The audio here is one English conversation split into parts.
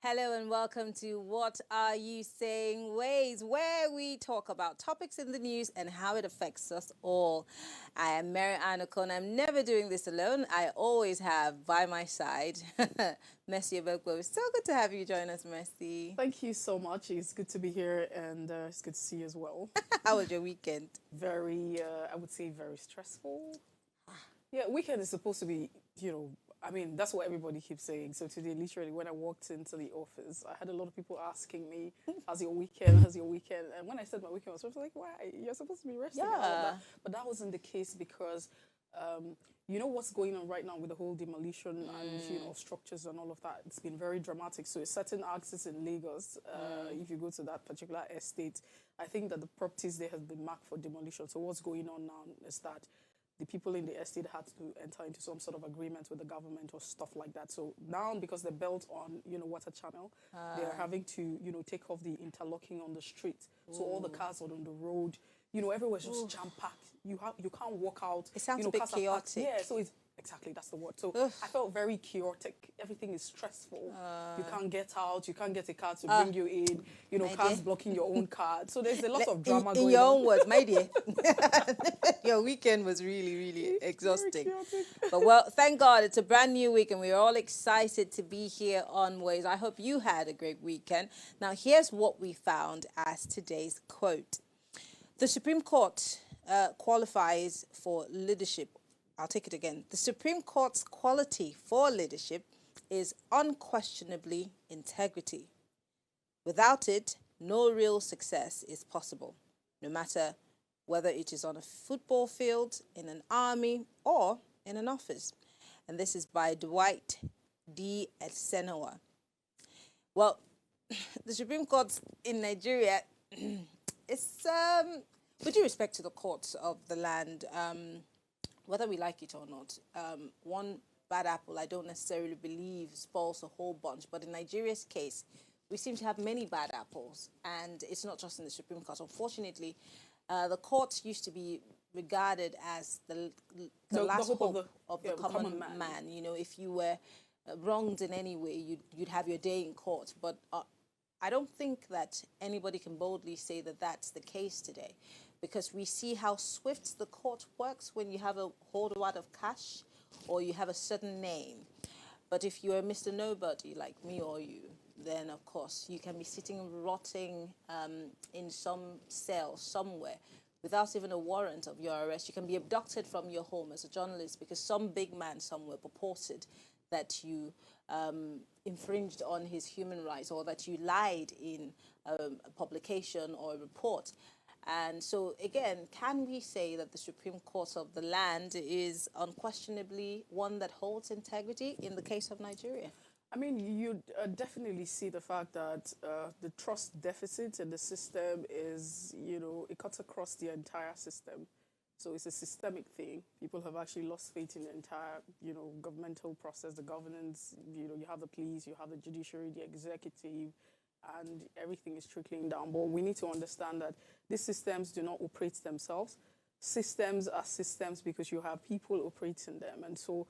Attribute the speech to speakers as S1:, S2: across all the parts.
S1: Hello and welcome to What Are You Saying Ways, where we talk about topics in the news and how it affects us all. I am Mary Anacon. I'm never doing this alone. I always have by my side Mercy Obekwe. It's so good to have you join us, Mercy.
S2: Thank you so much. It's good to be here and it's good to see you as well.
S1: How was your weekend?
S2: Very, I would say very stressful. Yeah, weekend is supposed to be, that's what everybody keeps saying. So today, literally, when I walked into the office, I had a lot of people asking me, how's your weekend? How's your weekend? And when I said my weekend was sort of like, why? You're supposed to be resting and all of that. But that wasn't the case because you know what's going on right now with the whole demolition and of structures and all of that. It's been very dramatic. So a certain axis in Lagos, if you go to that particular estate, I think that the properties there have been marked for demolition. So what's going on now is that the people in the estate had to enter into some sort of agreement with the government or stuff like that. So now, because they're built on, water channel, they're having to, take off the interlocking on the street. So all the cars are on the road, everywhere's just jam-packed. You can't walk out.
S1: It sounds a bit chaotic.
S2: Yeah, so it's exactly, that's the word. So I felt very chaotic. Everything is stressful. You can't get out. You can't get a car to bring you in. Cars blocking your own car. So there's a lot of drama going on.
S1: In your own words, my dear. Your weekend was really, really exhausting. But well, thank God it's a brand new week and we're all excited to be here on Ways. I hope you had a great weekend. Now, here's what we found as today's quote. The Supreme Court qualifies for leadership. I'll take it again. The Supreme Court's quality for leadership is unquestionably integrity. Without it, no real success is possible, no matter whether it is on a football field, in an army, or in an office. And this is by Dwight D. Eisenhower. Well, the Supreme Court in Nigeria, it's, with due respect to the courts of the land, whether we like it or not, one bad apple I don't necessarily believe spoils a whole bunch. But in Nigeria's case, we seem to have many bad apples. And it's not just in the Supreme Court. Unfortunately, the courts used to be regarded as the last hope of the common man. If you were wronged in any way, you'd have your day in court. But I don't think that anybody can boldly say that that's the case today, because we see how swift the court works when you have a whole lot of cash or you have a certain name. But if you're Mr. Nobody like me or you, then of course you can be sitting rotting in some cell somewhere without even a warrant of your arrest. You can be abducted from your home as a journalist because some big man somewhere purported that you infringed on his human rights or that you lied in a publication or a report. And so, again, can we say that the Supreme Court of the land is unquestionably one that holds integrity in the case of Nigeria?
S2: I mean, you definitely see the fact that the trust deficit in the system is, it cuts across the entire system. So it's a systemic thing. People have actually lost faith in the entire, governmental process, the governance. You have the police, you have the judiciary, the executive, and everything is trickling down. But we need to understand that these systems do not operate themselves. Systems are systems because you have people operating them. And so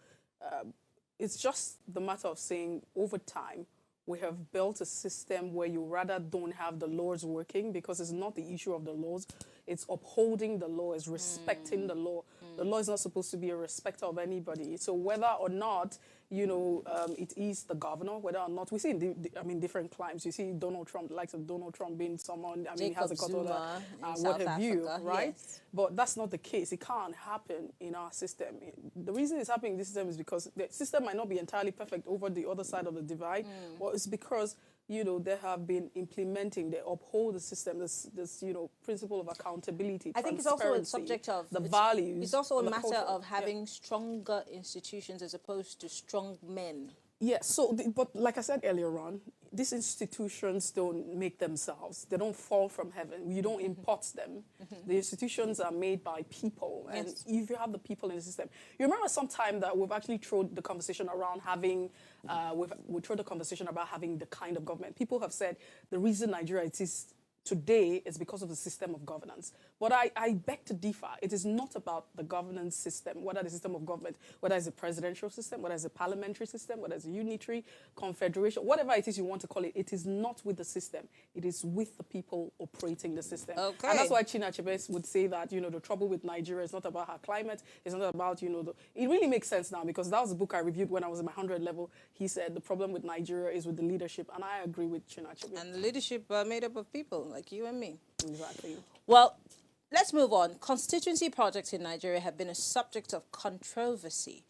S2: it's just the matter of saying over time, we have built a system where you rather don't have the laws working, because it's not the issue of the laws. It's upholding the law, it's respecting the law. The law is not supposed to be a respecter of anybody. So whether or not, it is the governor, whether or not, we see in different climes, you see Donald Trump, the likes of Donald Trump being someone, he has a court order, what have you, right? Yes. But that's not the case. It can't happen in our system. The reason it's happening in this system is because the system might not be entirely perfect over the other side of the divide, but it's because they have been implementing, they uphold the system, this principle of accountability.
S1: I think it's also a subject of
S2: the values.
S1: It's also a matter of having stronger institutions as opposed to strong men.
S2: Yes, but like I said earlier on, these institutions don't make themselves. They don't fall from heaven. You don't import them. The institutions are made by people. And if you have the people in the system. You remember sometime that we've actually thrown the conversation around having, we throw the conversation about having the kind of government. People have said the reason Nigeria is today is because of the system of governance. But I beg to differ. It is not about the governance system, whether the system of government, whether it's a presidential system, whether it's a parliamentary system, whether it's a unitary, confederation, whatever it is you want to call it, it is not with the system. It is with the people operating the system.
S1: Okay.
S2: And that's why China Achebe would say that, you know, the trouble with Nigeria is not about her climate, it's not about, you know, it really makes sense now, because that was a book I reviewed when I was in my 100 level. He said the problem with Nigeria is with the leadership, and I agree with China Achebe.
S1: And the leadership made up of people like you and me.
S2: Exactly.
S1: Well, let's move on. Constituency projects in Nigeria have been a subject of controversy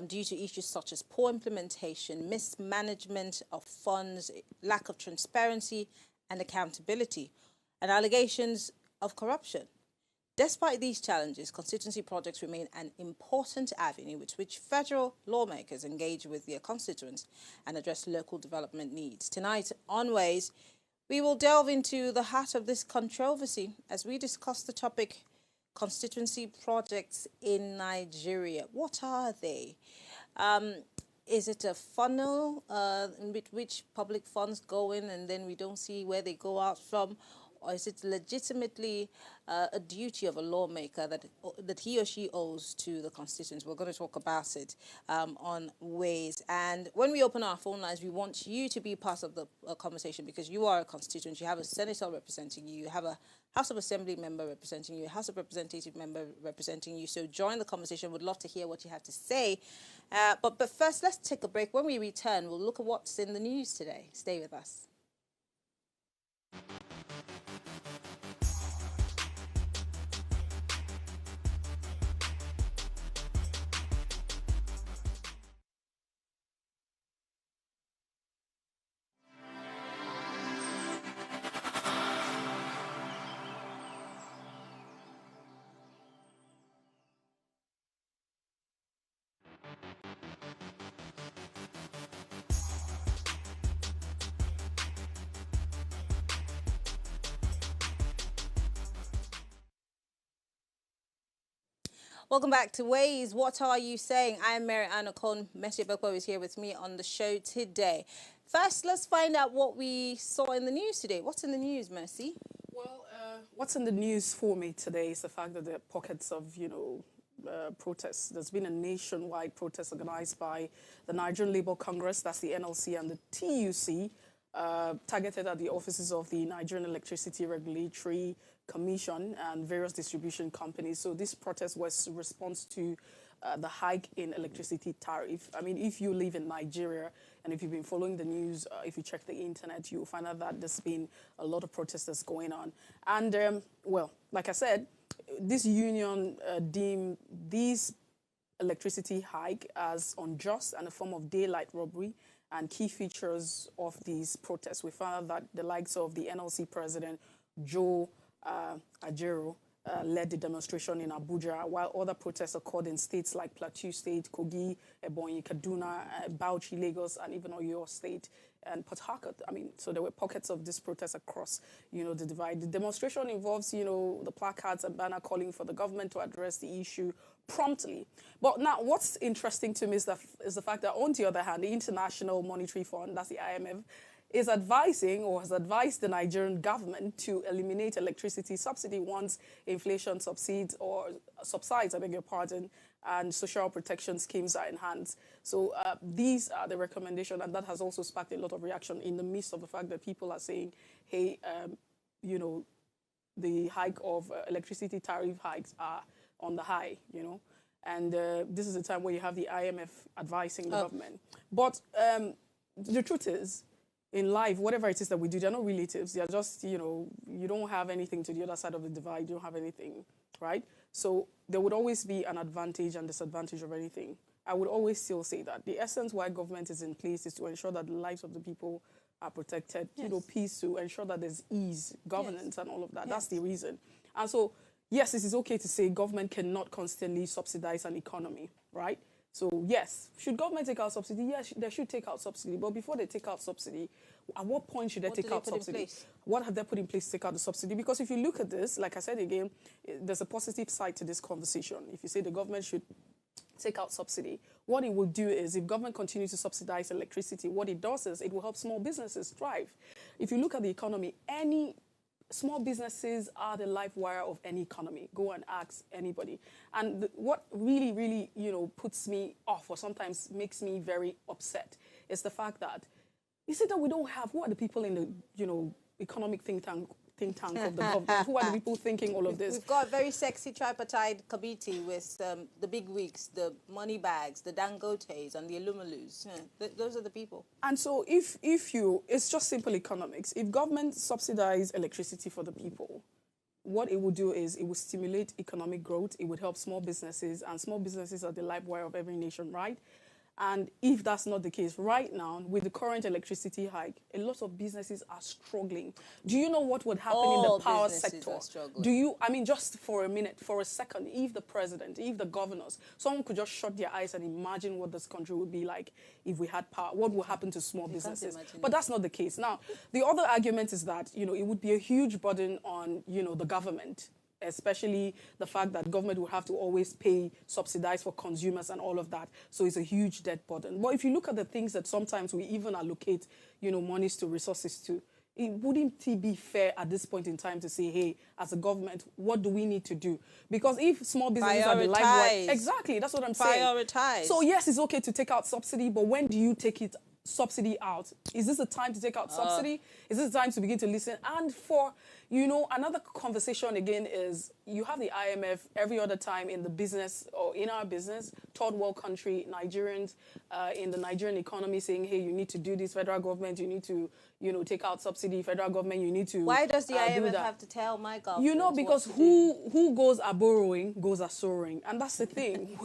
S1: due to issues such as poor implementation, mismanagement of funds, lack of transparency and accountability, and allegations of corruption. Despite these challenges, constituency projects remain an important avenue with which federal lawmakers engage with their constituents and address local development needs. Tonight on Ways, we will delve into the heart of this controversy as we discuss the topic, constituency projects in Nigeria. What are they? Is it a funnel with which public funds go in and then we don't see where they go out from? Or is it legitimately a duty of a lawmaker that he or she owes to the constituents? We're going to talk about it on Ways. And when we open our phone lines, we want you to be part of the conversation, because you are a constituent. You have a senator representing you. You have a House of Assembly member representing you, a House of Representative member representing you. So join the conversation. We'd love to hear what you have to say. But first, let's take a break. When we return, we'll look at what's in the news today. Stay with us. Welcome back to Ways. What are you saying? I am Mary Anna Kon. Messi Bekwa is here with me on the show today. First, let's find out what we saw in the news today. What's in the news, Mercy?
S2: Well, what's in the news for me today is the fact that there are pockets of, protests. There's been a nationwide protest organized by the Nigerian Labour Congress, that's the NLC, and the TUC, targeted at the offices of the Nigerian Electricity Regulatory Commission and various distribution companies. So this protest was a response to the hike in electricity tariff. I mean, if you live in Nigeria and if you've been following the news, if you check the internet, you'll find out that there's been a lot of protesters going on. And, well, like I said, this union deemed this electricity hike as unjust and a form of daylight robbery. And key features of these protests, we found out that the likes of the NLC president, Joe Ajero, led the demonstration in Abuja, while other protests occurred in states like Plateau State, Kogi, Ebonyi, Kaduna, Bauchi, Lagos, and even Oyo State and Port Harcourt. I mean, so there were pockets of this protest across, the divide. The demonstration involves, the placards and banner calling for the government to address the issue promptly. But now, what's interesting to me is the fact that, on the other hand, the International Monetary Fund, that's the IMF, is advising or has advised the Nigerian government to eliminate electricity subsidy once inflation subsides, I beg your pardon, and social protection schemes are enhanced. So these are the recommendations, and that has also sparked a lot of reaction in the midst of the fact that people are saying, hey, the hike of electricity tariff hikes are on the high, and this is the time where you have the IMF advising the government. But the truth is, in life, whatever it is that we do, they're not relatives. They're just, you don't have anything to the other side of the divide. You don't have anything, right? So there would always be an advantage and disadvantage of anything. I would always still say that the essence why government is in place is to ensure that the lives of the people are protected, peace, to ensure that there's ease, governance, and all of that. That's the reason. And so, yes, it is okay to say government cannot constantly subsidize an economy, right? So, yes, should government take out subsidy? Yes, they should take out subsidy. But before they take out subsidy, at what point should they take out subsidy? What have they put in place to take out the subsidy? Because if you look at this, like I said again, there's a positive side to this conversation. If you say the government should take out subsidy, what it will do is, if government continues to subsidize electricity, what it does is it will help small businesses thrive. If you look at the economy, any small businesses are the life wire of any economy. Go and ask anybody. And what really, really, puts me off or sometimes makes me very upset is the fact that you see that we don't have, who are the people in the, economic think tank of the government? Who are the people thinking all of this?
S1: We've got a very sexy tripartite committee with the big wigs, the money bags, the Dangotes, and the Alumalus. Those are the people.
S2: And so it's just simple economics. If government subsidize electricity for the people, what it will do is it will stimulate economic growth. It would help small businesses, and small businesses are the life wire of every nation, right? And if that's not the case right now, with the current electricity hike, a lot of businesses are struggling. Do you know what would happen in the power sector? Do you, I mean, just for a minute, for a second, if the president, if the governors, someone could just shut their eyes and imagine what this country would be like if we had power, what would happen to small businesses? But that's not the case. Now, the other argument is that, it would be a huge burden on, the government, especially the fact that government will have to always pay, subsidize for consumers and all of that. So it's a huge debt burden. But if you look at the things that sometimes we even allocate, monies to, resources to, wouldn't it be fair at this point in time to say, hey, as a government, what do we need to do? Because if small businesses are the lifeblood, exactly, that's what I'm saying.
S1: Prioritize.
S2: So yes, it's okay to take out subsidy, but when do you take it subsidy out? Is this the time to take out subsidy? Is this the time to begin to listen? And for, another conversation again is you have the IMF every other time in the business or in our business, third world country, Nigerians in the Nigerian economy saying, hey, you need to do this, federal government, you need to, take out subsidy, federal government, you need to
S1: Why does the IMF have to tell my government?
S2: Because who goes a borrowing goes a soaring. And that's the thing.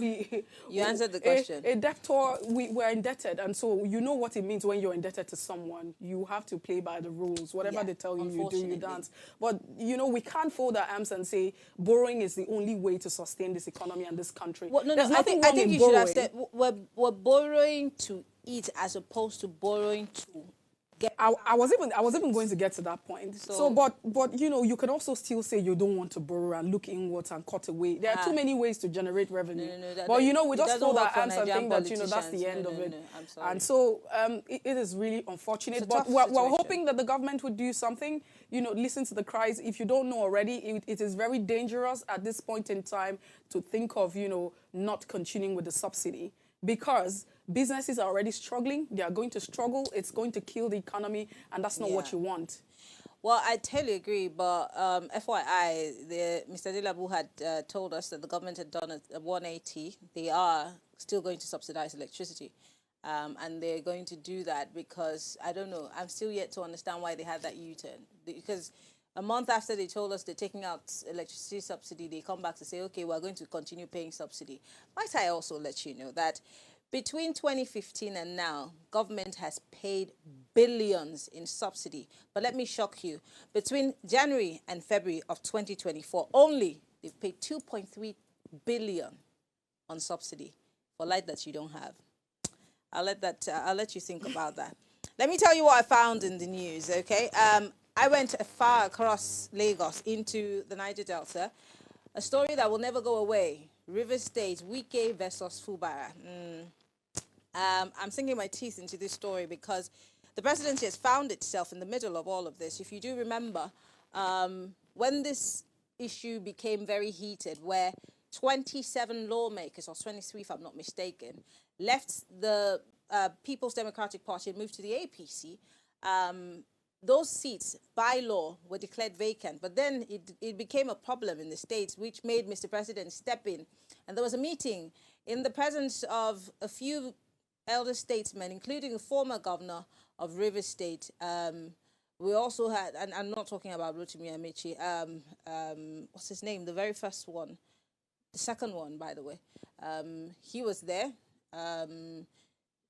S1: You answered the question.
S2: A debtor, we're indebted. And so you know what it means when you're indebted to someone. You have to play by the rules. Whatever they tell you, you do, you dance. But, we can't fold our arms and say borrowing is the only way to sustain this economy and this country.
S1: Well,
S2: There's nothing
S1: I
S2: wrong
S1: think
S2: in
S1: you
S2: borrowing.
S1: should have said we're borrowing to eat as opposed to borrowing to get.
S2: I was even going to get to that point. So but you can also still say you don't want to borrow and look inwards and cut away. There are too many ways to generate revenue. But we just fold our arms and think that that's the end of it.
S1: I'm sorry.
S2: And so it is really unfortunate. But we're hoping that the government would do something. Listen to the cries. If you don't know already, it is very dangerous at this point in time to think of not continuing with the subsidy, because businesses are already struggling. They are going to struggle. It's going to kill the economy, and that's not what you want.
S1: Well, I totally agree, but FYI, Mr. Dilabu had told us that the government had done a 180. They are still going to subsidize electricity, and they're going to do that because, I don't know, I'm still yet to understand why they had that U-turn. Because a month after they told us they're taking out electricity subsidy, they come back to say, okay, we're going to continue paying subsidy. Might I also let you know that between 2015 and now, government has paid billions in subsidy. But let me shock you. Between January and February of 2024, only they've paid 2.3 billion on subsidy for light that you don't have. I'll let you think about that. Let me tell you what I found in the news, okay? I went far across Lagos into the Niger Delta. A story that will never go away. River State, Wike versus Fubara. I'm sinking my teeth into this story because the presidency has found itself in the middle of all of this. If you do remember, when this issue became very heated, where 27 lawmakers, or 23 if I'm not mistaken, left the People's Democratic Party and moved to the APC, those seats, by law, were declared vacant. But then it became a problem in the states, which made Mr. President step in. And there was a meeting in the presence of a few elder statesmen, including the former governor of Rivers State. We also had, and I'm not talking about Rotimi Amici, what's his name? The very first one. The second one, by the way. He was there.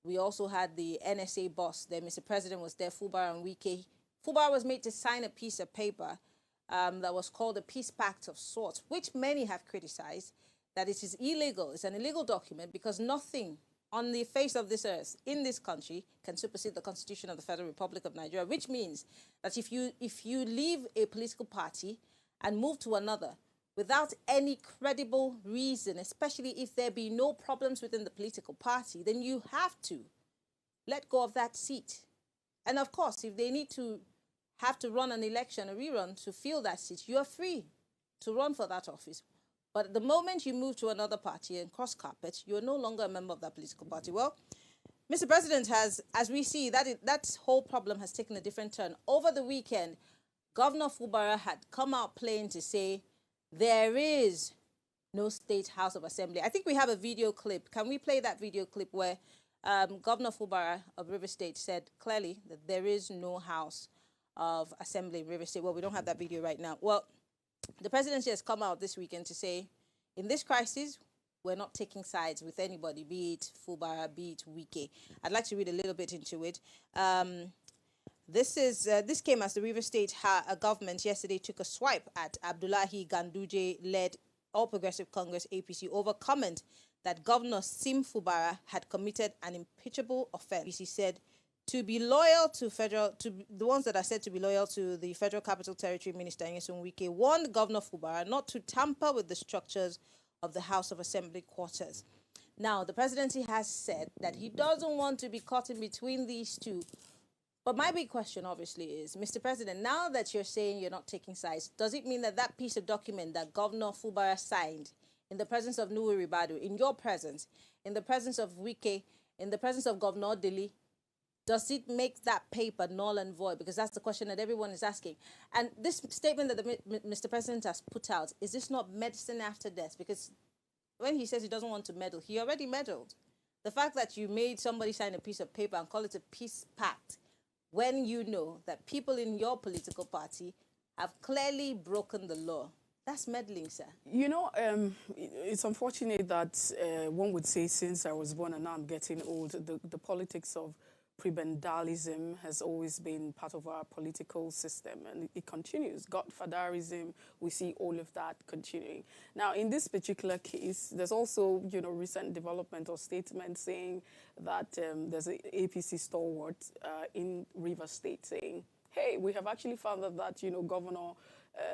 S1: We also had the NSA boss there. Mr. President was there, Fubara and Wike. Fubara was made to sign a piece of paper that was called a peace pact of sorts, which many have criticized, that it is illegal. It's an illegal document because nothing on the face of this earth in this country can supersede the Constitution of the Federal Republic of Nigeria, which means that if you leave a political party and move to another without any credible reason, especially if there be no problems within the political party, then you have to let go of that seat. And of course, if they need to have to run an election, a rerun, to fill that seat, you are free to run for that office. But the moment you move to another party and cross carpet, you're no longer a member of that political party. Well, Mr. President has, as we see, that whole problem has taken a different turn. Over the weekend, Governor Fubara had come out plain to say there is no State House of Assembly. I think we have a video clip. Can we play that video clip where Governor Fubara of River State said clearly that there is no House of Assembly in River State? Well, we don't have that video right now. Well, the presidency has come out this weekend to say, in this crisis, we're not taking sides with anybody, be it Fubara, be it Wike. I'd like to read a little bit into it. This came as the River State government yesterday took a swipe at Abdullahi Ganduje-led All Progressive Congress APC over comment that Governor Sim Fubara had committed an impeachable offense. He said to be loyal to the ones that are said to be loyal to the Federal Capital Territory Minister Nyesom Wike warned Governor Fubara not to tamper with the structures of the House of Assembly quarters. Now, the presidency has said that he doesn't want to be caught in between these two. But my big question, obviously, is, Mr. President, now that you're saying you're not taking sides, does it mean that that piece of document that Governor Fubara signed in the presence of Nuhu Ribadu, in your presence, in the presence of Wike, in the presence of Governor Dili, does it make that paper null and void? Because that's the question that everyone is asking. And this statement that Mr. President has put out, is this not medicine after death? Because when he says he doesn't want to meddle, he already meddled. The fact that you made somebody sign a piece of paper and call it a peace pact, when you know that people in your political party have clearly broken the law, that's meddling, sir.
S2: You know, it's unfortunate that one would say since I was born and now I'm getting old, the politics of prebendalism has always been part of our political system, and it continues. Godfatherism, we see all of that continuing. Now, in this particular case, there's also, you know, recent development or statement saying that there's an APC stalwart in River State saying, hey, we have actually found that you know, Governor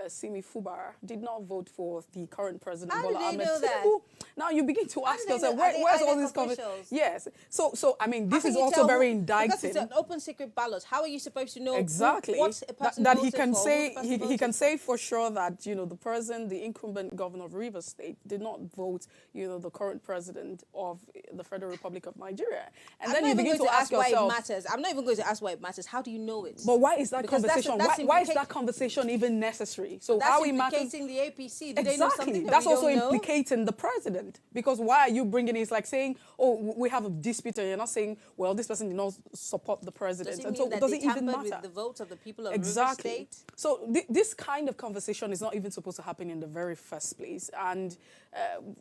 S2: Simi Fubara did not vote for the current president, Bola Ahmed Tinubu. Now you begin to ask yourself, where's all these conversations? Yes. So I mean, this is also very indicting.
S1: Because it's an open secret ballot. How are you supposed to know
S2: exactly
S1: what a person
S2: that he can
S1: for,
S2: say he can say for sure that, you know, the president, the incumbent governor of Rivers State, did not vote, you know, the current president of the Federal Republic of Nigeria. And then you begin to ask yourself,
S1: why it matters. I'm not even going to ask why it matters. How do you know it?
S2: But why is that conversation? Why is that conversation even necessary? So
S1: that's
S2: how
S1: implicating the APC.
S2: Do they know something that that's also implicating the president, because why are you bringing it? It's like saying, oh, we have a dispute, and you're not saying, well, this person did not support the president.
S1: Does it mean that does it even matter? With the vote of the people of River State?
S2: So this kind of conversation is not even supposed to happen in the very first place. And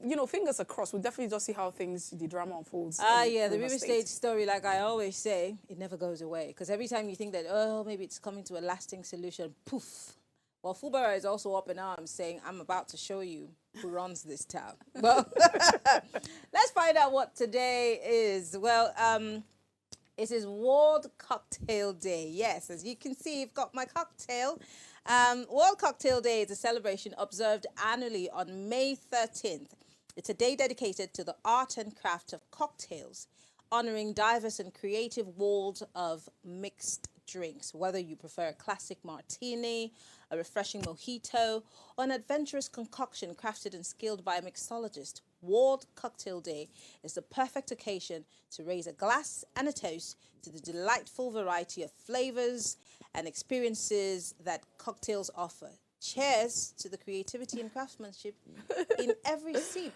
S2: you know, fingers are crossed. We'll definitely just see how the drama unfolds.
S1: Yeah, the River State story, like I always say, it never goes away, because every time you think that, oh, maybe it's coming to a lasting solution, poof. Well, Fubara is also up in arms saying, I'm about to show you who runs this town. Well, let's find out what today is. Well, it is World Cocktail Day. Yes, as you can see, I've got my cocktail. World Cocktail Day is a celebration observed annually on May 13th. It's a day dedicated to the art and craft of cocktails, honoring diverse and creative world of mixed drinks, whether you prefer a classic martini, a refreshing mojito, or an adventurous concoction crafted and skilled by a mixologist. World Cocktail Day is the perfect occasion to raise a glass and a toast to the delightful variety of flavors and experiences that cocktails offer. Cheers to the creativity and craftsmanship in every sip.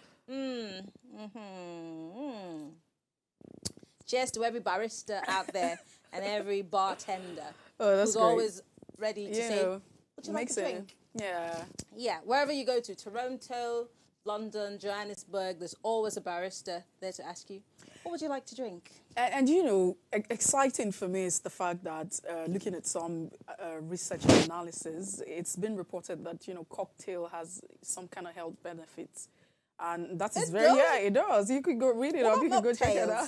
S1: Cheers to every barista out there and every bartender who's
S2: great.
S1: Always ready to say, would you like a drink?
S2: Yeah,
S1: wherever you go to, Toronto, London, Johannesburg, there's always a barista there to ask you, what would you like to drink?
S2: And you know, exciting for me is the fact that looking at some research and analysis, it's been reported that, you know, cocktail has some kind of health benefits. And that is it does. You could go read it up, you could go check it out.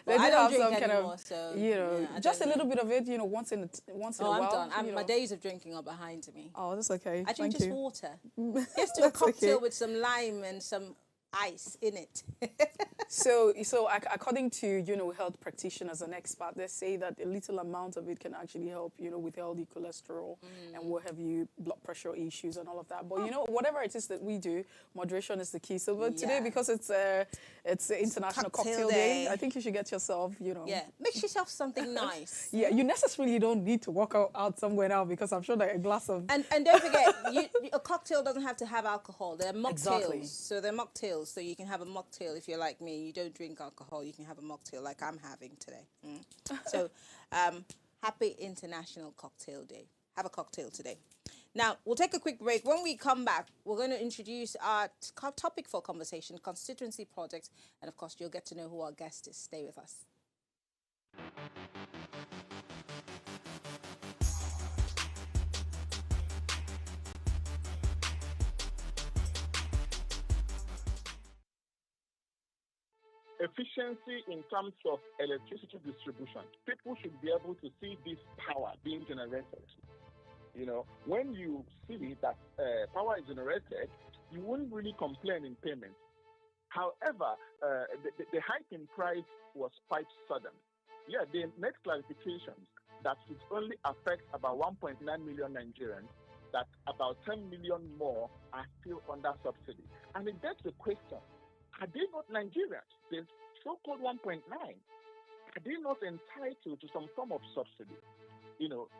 S1: Well, I don't drink anymore, so
S2: you know, yeah, just a little bit of it, you know, once in a while.
S1: I'm done. My days of drinking are behind me.
S2: Oh, that's okay.
S1: I drink just water. Just do a cocktail with some lime and some ice in it.
S2: So according to, health practitioners and experts, they say that a little amount of it can actually help, with healthy cholesterol and what have you, blood pressure issues and all of that. But, whatever it is that we do, moderation is the key. So but today, because it's International Cocktail Day, I think you should get yourself,
S1: Yeah, make yourself something nice.
S2: Yeah, you necessarily don't need to walk out somewhere now, because I'm sure that a glass of...
S1: And don't forget, a cocktail doesn't have to have alcohol. They're mocktails.
S2: Exactly.
S1: So they're mocktails. So you can have a mocktail if you're like me. You don't drink alcohol. You can have a mocktail like I'm having today. So happy International Cocktail Day. Have a cocktail today. Now, we'll take a quick break. When we come back, we're going to introduce our topic for conversation, constituency projects. And of course, you'll get to know who our guest is. Stay with us.
S3: Efficiency in terms of electricity distribution. People should be able to see this power being generated. When you see that power is generated, you won't really complain in payment. However, the hike in price was quite sudden. Yeah, they made clarifications that it only affects about 1.9 million Nigerians, that about 10 million more are still under subsidy. And it begs the question, are they not Nigerians? The so-called 1.9, are they not entitled to some form of subsidy?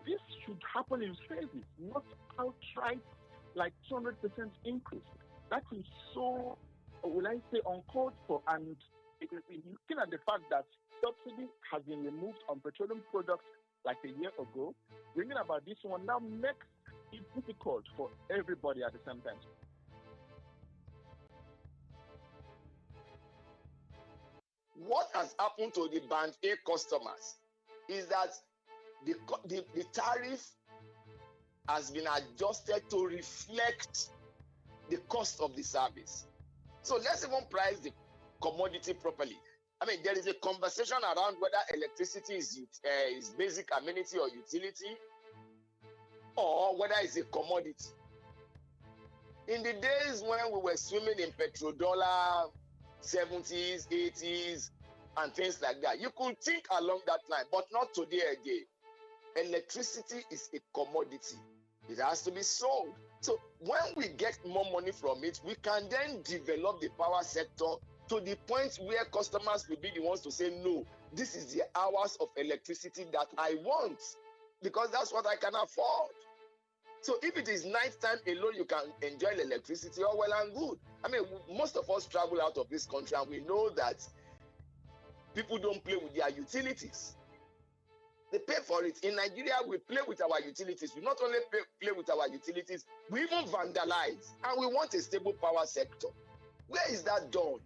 S3: This should happen in phases, not outright like 200% increase. That is so, will I say, uncalled for. And looking at the fact that subsidy has been removed on petroleum products like a year ago, bringing about this one now makes it difficult for everybody at the same time.
S4: What has happened to the Band A customers is that the tariff has been adjusted to reflect the cost of the service. So let's even price the commodity properly. I mean, there is a conversation around whether electricity is basic amenity or utility, or whether it's a commodity. In the days when we were swimming in petrodollar, 70s, 80s, and things like that, you could think along that line, but not today again. Electricity is a commodity. It has to be sold. So when we get more money from it, we can then develop the power sector to the point where customers will be the ones to say, no, this is the hours of electricity that I want, because that's what I can afford. So if it is nighttime alone, you can enjoy the electricity, all well and good. I mean, most of us travel out of this country, and we know that people don't play with their utilities. They pay for it. In Nigeria, we play with our utilities. We not only play with our utilities, we even vandalize. And we want a stable power sector. Where is that done?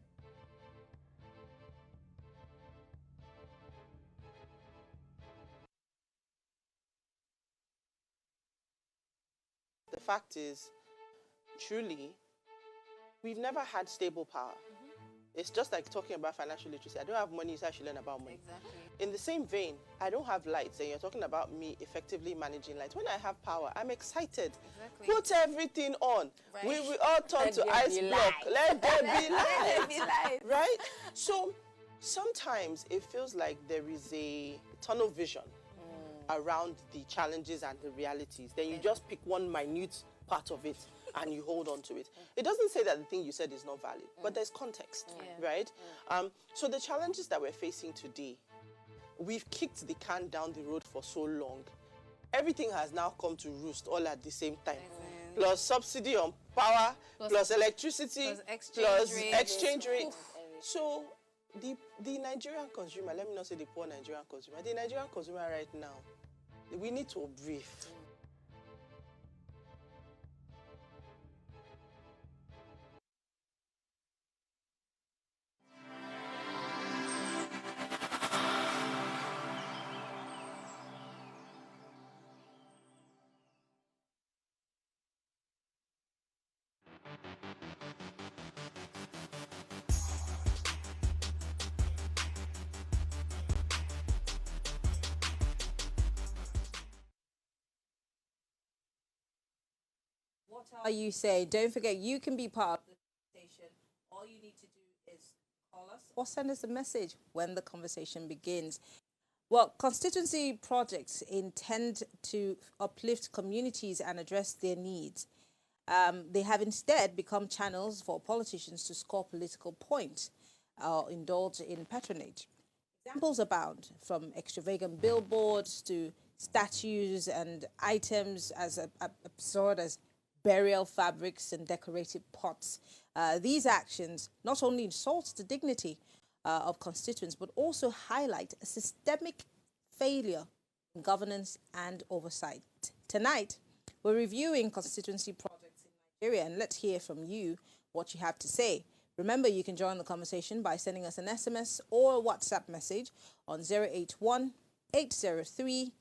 S5: The fact is, truly, we've never had stable power. It's just like talking about financial literacy. I don't have money, so I should learn about money.
S1: Exactly.
S5: In the same vein, I don't have lights, and you're talking about me effectively managing lights. When I have power, I'm excited.
S1: Exactly.
S5: Put everything on.
S1: Right.
S5: We all turn to ice block. Let there be light. Right? So sometimes it feels like there is a tunnel vision around the challenges and the realities. Then you just pick one minute part of it and you hold on to it. It doesn't say that the thing you said is not valid, but there's context, right? So the challenges that we're facing today, we've kicked the can down the road for so long. Everything has now come to roost all at the same time. Plus subsidy on power, plus electricity, plus exchange rate. So the Nigerian consumer, let me not say the poor Nigerian consumer, the Nigerian consumer right now, we need to breathe.
S1: What are you saying? Don't forget, you can be part of the conversation. All all you need to do is call us or send us a message when the conversation begins. Well, constituency projects intend to uplift communities and address their needs. They have instead become channels for politicians to score political points or indulge in patronage. Examples abound, from extravagant billboards to statues and items as absurd as burial fabrics and decorated pots. These actions not only insult the dignity of constituents, but also highlight a systemic failure in governance and oversight. Tonight, we're reviewing constituency projects in Nigeria, and let's hear from you what you have to say. Remember, you can join the conversation by sending us an SMS or a WhatsApp message on 081 803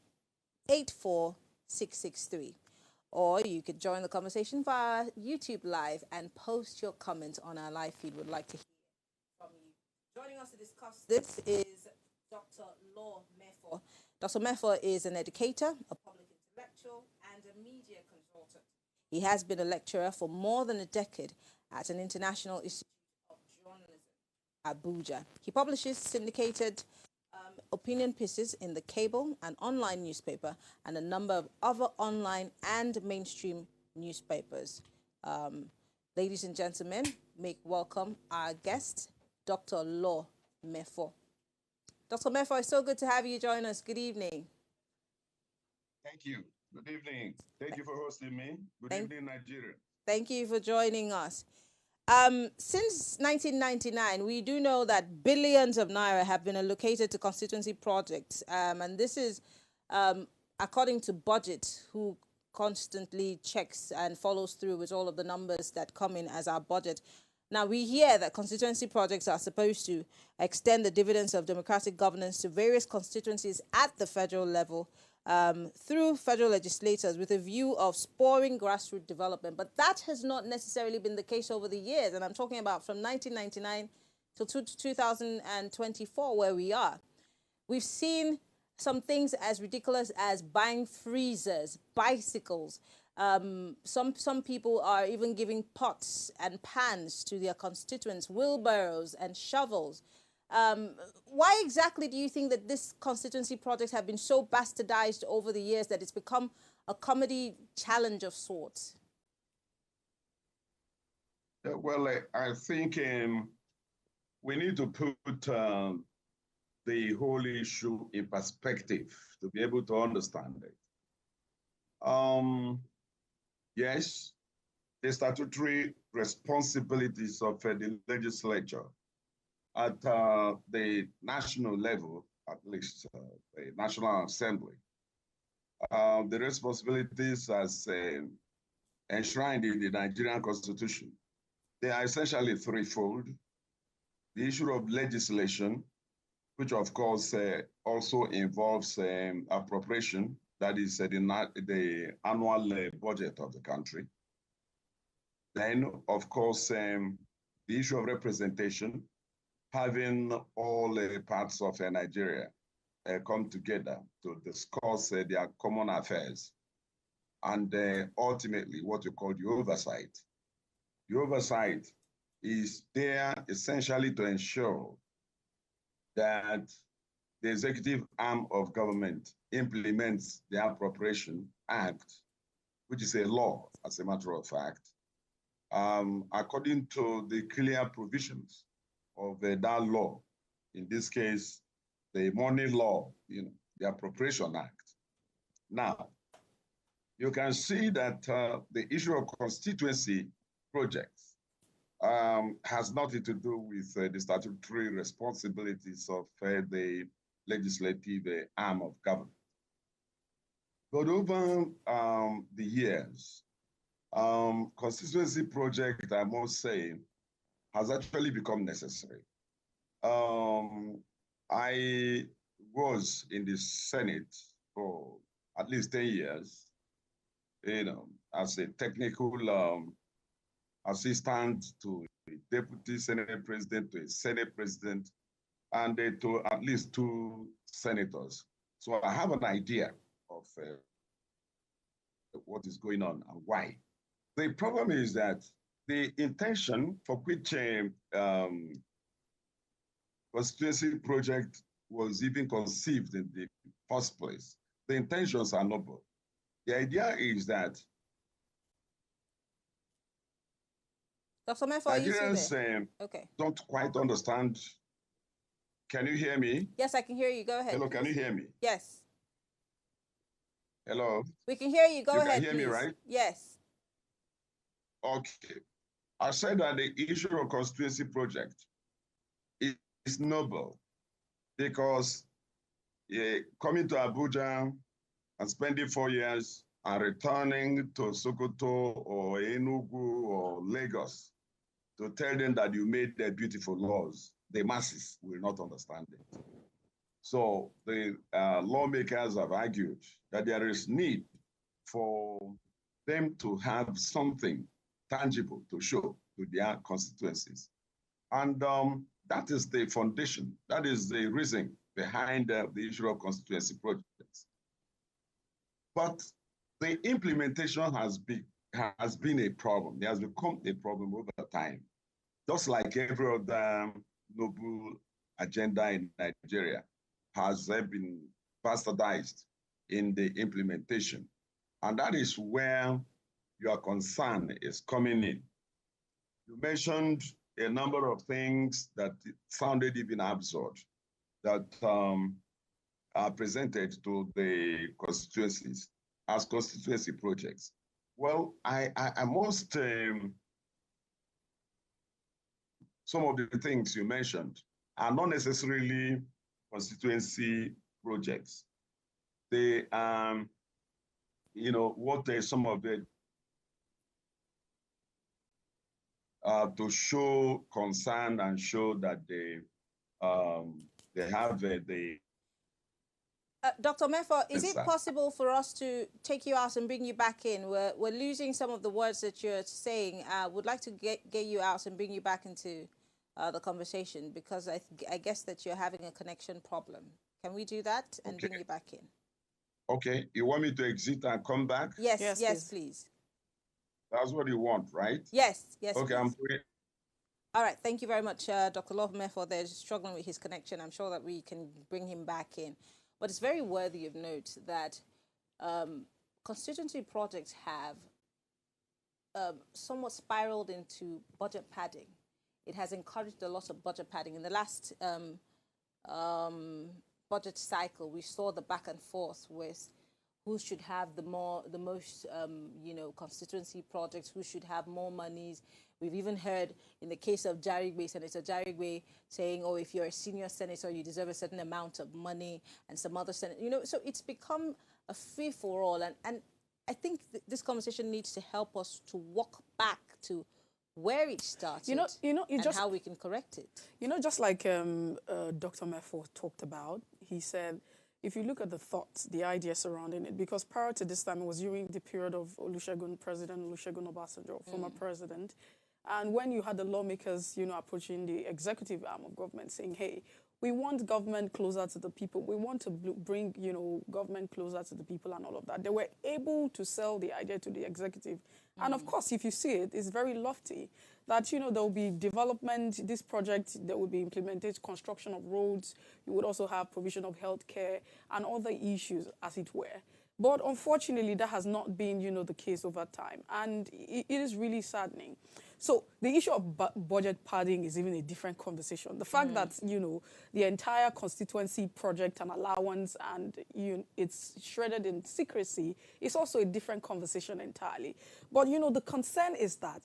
S1: 84663. Or you could join the conversation via YouTube Live and post your comments on our live feed. We'd like to hear from you. Joining us to discuss this is Dr. Law Mefo. Dr. Mefo is an educator, a public intellectual, and a media consultant. He has been a lecturer for more than a decade at an international institute of journalism, Abuja. He publishes syndicated opinion pieces in the cable and online newspaper and a number of other online and mainstream newspapers. Ladies and gentlemen, make welcome our guest, Dr. Law Mefo. Dr. Mefo, it's so good to have you join us. Good evening.
S6: Thank you. Good evening. Thank you for hosting me. Good evening, Nigeria.
S1: Thank you for joining us. Since 1999, we do know that billions of naira have been allocated to constituency projects, and this is according to Budget, who constantly checks and follows through with all of the numbers that come in as our budget. Now, we hear that constituency projects are supposed to extend the dividends of democratic governance to various constituencies at the federal level, through federal legislators with a view of spurring grassroots development. But that has not necessarily been the case over the years. And I'm talking about from 1999 to 2024, where we are. We've seen some things as ridiculous as buying freezers, bicycles. Some people are even giving pots and pans to their constituents, wheelbarrows and shovels. Why exactly do you think that this constituency projects have been so bastardized over the years that it's become a comedy challenge of sorts?
S6: Well, I think we need to put the whole issue in perspective to be able to understand it. Yes, the statutory responsibilities of the legislature at the national level, at least the National Assembly, the responsibilities as enshrined in the Nigerian Constitution, they are essentially threefold. The issue of legislation, which of course also involves appropriation, that is the annual budget of the country. Then, of course, the issue of representation, having all parts of Nigeria come together to discuss their common affairs, and ultimately what you call the oversight. The oversight is there essentially to ensure that the executive arm of government implements the Appropriation Act, which is a law, as a matter of fact, according to the clear provisions of that law. In this case, the money law, the Appropriation Act. Now, you can see that the issue of constituency projects has nothing to do with the statutory responsibilities of the legislative arm of government. But over the years, constituency project, I must say, has actually become necessary. I was in the Senate for at least 10 years, as a technical assistant to a deputy Senate president, to a Senate president, and to at least 2 senators. So I have an idea of what is going on and why. The problem is that the intention for which constituency project was even conceived in the first place, the intentions are noble. The idea is that
S1: Dr. Mefo, are you still
S6: Nigerians
S1: there? Okay.
S6: don't quite understand. Can you hear me?
S1: Yes, I can hear you. Go ahead.
S6: Hello,
S1: please.
S6: can you hear me?
S1: Yes.
S6: Hello?
S1: We can hear you. Go ahead,
S6: You can hear me, right?
S1: Yes.
S6: Okay. I said that the issue of constituency project is noble because coming to Abuja and spending 4 years and returning to Sokoto or Enugu or Lagos to tell them that you made the beautiful laws, the masses will not understand it. So the lawmakers have argued that there is need for them to have something tangible to show to their constituencies. And that is the foundation. That is the reason behind the issue of constituency projects. But the implementation has been a problem. It has become a problem over time. Just like every other noble agenda in Nigeria has been bastardized in the implementation. And that is where your concern is coming in. You mentioned a number of things that sounded even absurd that are presented to the constituencies as constituency projects. Well, I must, some of the things you mentioned are not necessarily constituency projects. They, what some of the to show concern and show that they have the.
S1: Dr. Mefo, is it possible for us to take you out and bring you back in? We're losing some of the words that you're saying. Would like to get you out and bring you back into the conversation because I guess that you're having a connection problem. Can we do that and bring you back in?
S6: Okay, you want me to exit and come back?
S1: Yes, please.
S6: That's what you want, right?
S1: Yes.
S6: Okay,
S1: please.
S6: I'm free.
S1: All right, thank you very much, Dr. Mefo. They're struggling with his connection. I'm sure that we can bring him back in. But it's very worthy of note that constituency projects have somewhat spiraled into budget padding. It has encouraged a lot of budget padding. In the last budget cycle, we saw the back and forth with who should have the most constituency projects, who should have more monies. We've even heard in the case of Jarigwe, Senator Jarigwe saying, oh, if you're a senior senator, you deserve a certain amount of money, and some other senators, so it's become a free-for-all. And I think this conversation needs to help us to walk back to where it started, and how we can correct it.
S2: Just like Dr. Mefo talked about, he said, if you look at the thoughts, the idea surrounding it, because prior to this time, it was during the period of President Olusegun Obasanjo, former president, and when you had the lawmakers, approaching the executive arm of government saying, hey, we want government closer to the people. We want to bring, government closer to the people and all of that. They were able to sell the idea to the executive. And of course, if you see it, it's very lofty that, there will be development, this project that will be implemented, construction of roads. You would also have provision of healthcare and other issues, as it were. But unfortunately, that has not been, the case over time. And it is really saddening. So the issue of budget padding is even a different conversation. The fact that, the entire constituency project and allowance and it's shredded in secrecy is also a different conversation entirely. But, the concern is that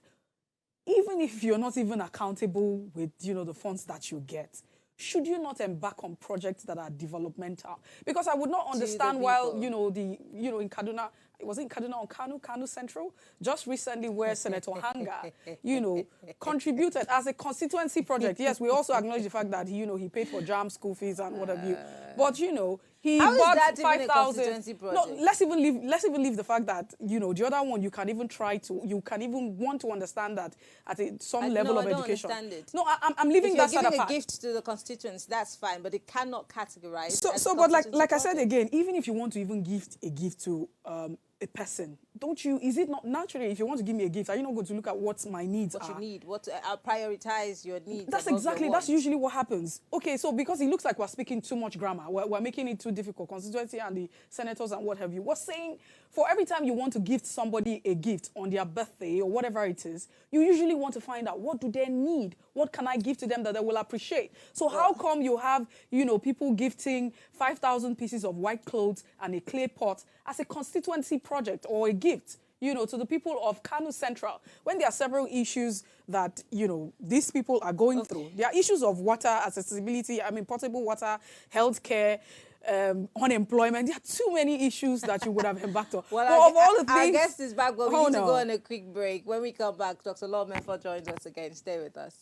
S2: even if you're not even accountable with, the funds that you get, should you not embark on projects that are developmental? Because I would not understand while, in Kaduna, it was in Kaduna or Kanu Central, just recently where Senator Hanga, contributed as a constituency project. Yes, we also acknowledge the fact that, he paid for JAM school fees and what have you. But, he bought 5,000. No, let's even leave the fact that, the other one, you can even want to understand that at some level of education.
S1: I don't understand it.
S2: No, I'm leaving that side apart.
S1: If you're giving a gift to the constituents, that's fine, but it cannot categorize.
S2: But like I said again, even if you want to even give a gift to a person, don't you, is it not naturally, if you want to give me a gift, are you not going to look at what my needs are?
S1: What you need, what prioritize your needs.
S2: That's exactly, that's usually what happens. Okay, so because it looks like we're speaking too much grammar, we're making it too difficult, constituency and the senators and what have you. We're saying for every time you want to gift somebody a gift on their birthday or whatever it is, you usually want to find out what do they need? What can I give to them that they will appreciate? So how come you have, you know, people gifting 5,000 pieces of white clothes and a clay pot as a constituency project or a gift, you know, to the people of Kano Central, when there are several issues that, you know, these people are going through. There are issues of water accessibility, I mean, potable water, healthcare, unemployment. There are too many issues that you would have embarked on.
S1: Well,
S2: but of all the
S1: our
S2: things,
S1: guest is back, but we need to go on a quick break. When we come back, Dr. Law Mefo joins us again. Stay with us.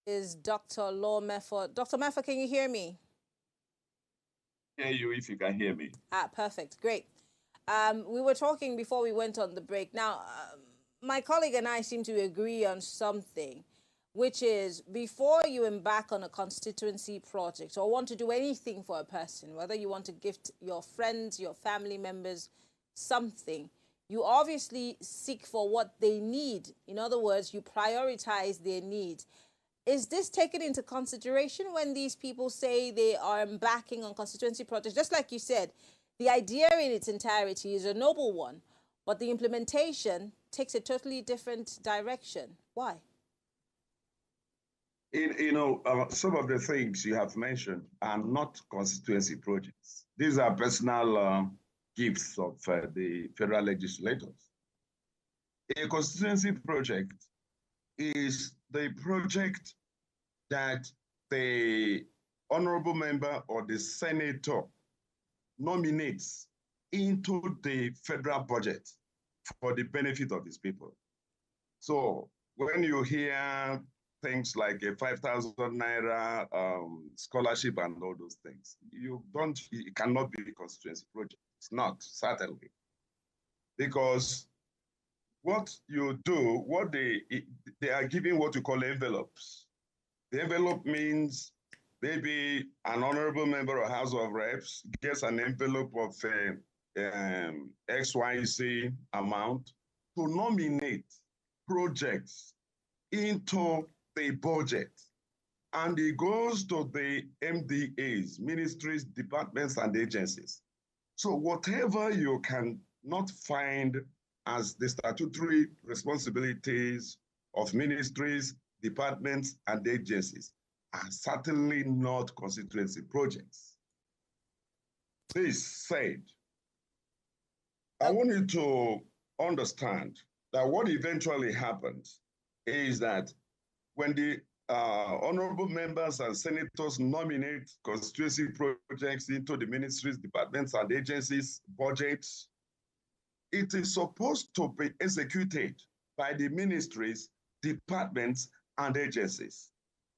S1: Is Dr. Law Mefo. Dr. Mefo, can you hear me?
S6: Hear you if you can hear me.
S1: Ah, perfect. Great. We were talking before we went on the break. Now, my colleague and I seem to agree on something, which is before you embark on a constituency project or want to do anything for a person, whether you want to gift your friends, your family members, something, you obviously seek for what they need. In other words, you prioritize their needs. Is this taken into consideration when these people say they are embarking on constituency projects? Just like you said, the idea in its entirety is a noble one, but the implementation takes a totally different direction. Why?
S6: Some of the things you have mentioned are not constituency projects. These are personal gifts of the federal legislators. A constituency project is the project that the honorable member or the senator nominates into the federal budget for the benefit of these people. So when you hear things like a 5,000 naira scholarship and all those things, it cannot be a constituency project. It's not, certainly. Because what you do, they are giving what you call envelopes. The envelope means maybe an honorable member of House of Reps gets an envelope of XYZ amount to nominate projects into the budget. And it goes to the MDAs, ministries, departments, and agencies. So whatever you can not find as the statutory responsibilities of ministries, departments, and agencies are certainly not constituency projects. This said, I want you to understand that what eventually happens is that when the honorable members and senators nominate constituency projects into the ministries, departments, and agencies' budgets, it is supposed to be executed by the ministries, departments, and agencies.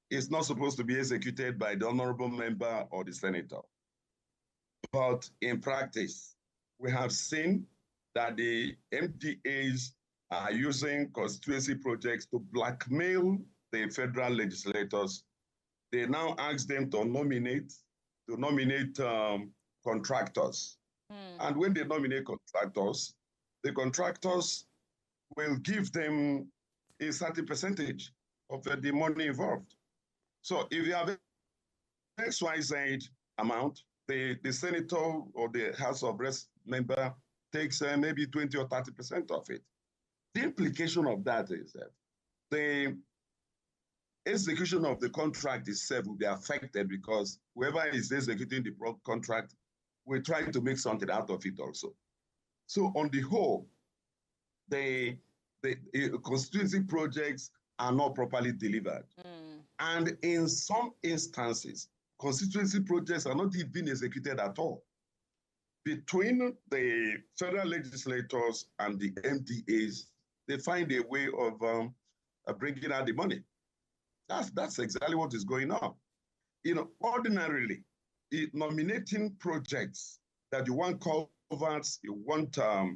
S6: It's not supposed to be executed by the honorable member or the senator. But in practice, we have seen that the MDAs are using constituency projects to blackmail the federal legislators. They now ask them to nominate contractors. And when they nominate contractors, the contractors will give them a certain percentage of the money involved. So if you have XYZ amount, the senator or the House of Reps member takes maybe 20 or 30% of it. The implication of that is that the execution of the contract itself will be affected because whoever is executing the contract will try to make something out of it also. So on the whole, the constituency projects are not properly delivered. And in some instances, constituency projects are not even executed at all. between the federal legislators and the MDAs, they find a way of bringing out the money. That's exactly what is going on. Ordinarily, nominating projects that you want culverts, you want a